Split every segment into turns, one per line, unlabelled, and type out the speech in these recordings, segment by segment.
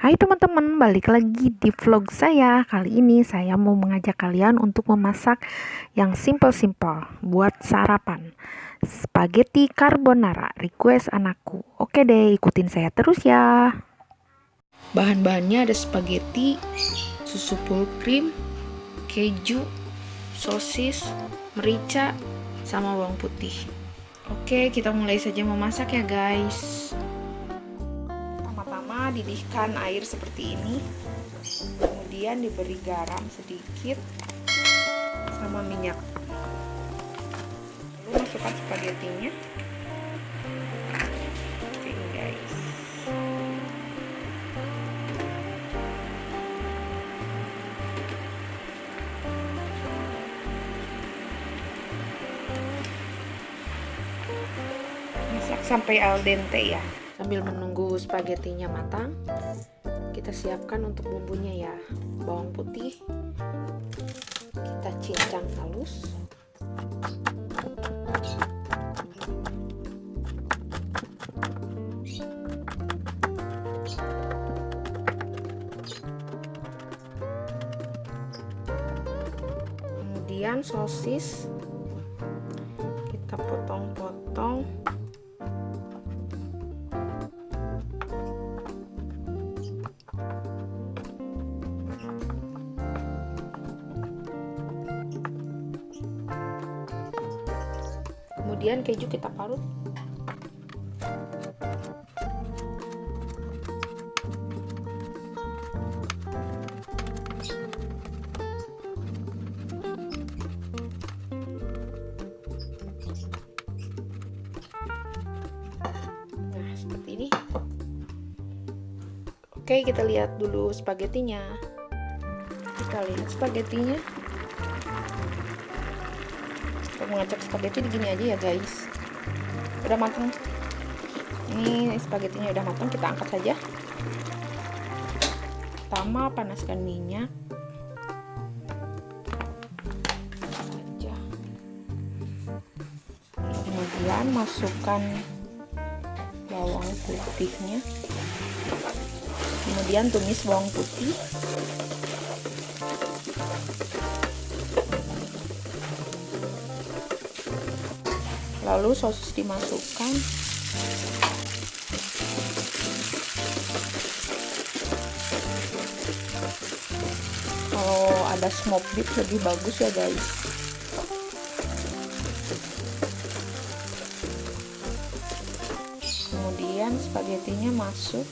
Hai teman-teman, balik lagi di vlog saya. Kali ini saya mau mengajak kalian untuk memasak yang simple-simple buat sarapan. Spaghetti carbonara, request anakku. Oke deh, ikutin saya terus ya. Bahan-bahannya ada spaghetti, susu full cream, keju, sosis, merica, sama bawang putih. Oke, kita mulai saja memasak ya guys. Pertama didihkan air seperti ini, kemudian diberi garam sedikit sama minyak, lalu masukkan spagettinya. Oke guys, masak sampai al dente ya. Sambil menunggu spagettinya matang, kita siapkan untuk bumbunya ya. Bawang putih kita cincang halus, kemudian sosis kita potong-potong. Kemudian keju kita parut. Nah, seperti ini. Oke, kita lihat dulu spagettinya. Kita lihat spagettinya. Mengacak spaghetti begini aja ya guys. Udah matang. Ini spagettinya udah matang, kita angkat saja. Pertama panaskan minyak saja. Kemudian masukkan bawang putihnya. Kemudian tumis bawang putih. Lalu sosis dimasukkan. Kalau ada smoke beef lebih bagus ya guys. Kemudian spagettinya masuk.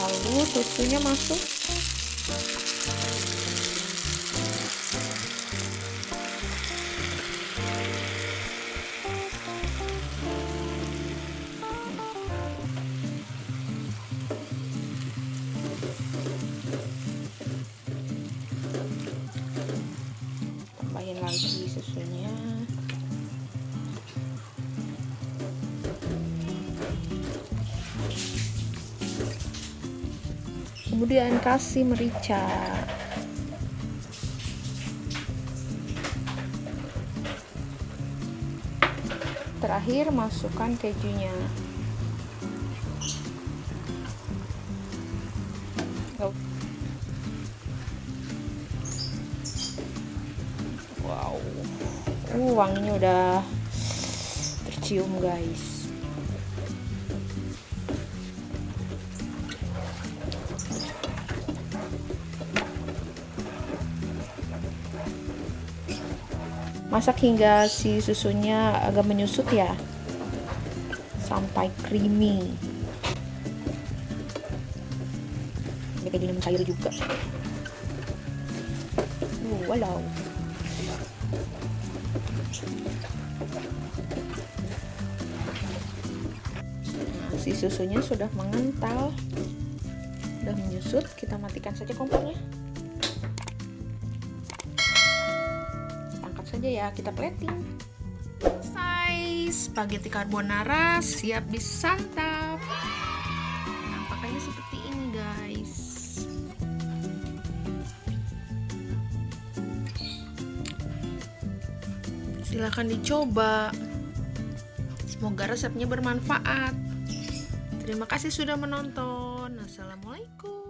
Lalu susunya masuk. Tambahin lagi susunya. Kemudian kasih merica. Terakhir masukkan kejunya. Wow, wanginya udah tercium guys. Masak hingga si susunya agak menyusut ya, sampai creamy. Ini kejunya mencair juga. Walau. Nah, si susunya sudah mengental, sudah menyusut. Kita matikan saja kompornya. Saja ya, kita plating. Selesai, spaghetti carbonara siap disantap. Nampaknya sih Silahkan dicoba. Semoga resepnya bermanfaat. Terima kasih sudah menonton. Assalamualaikum.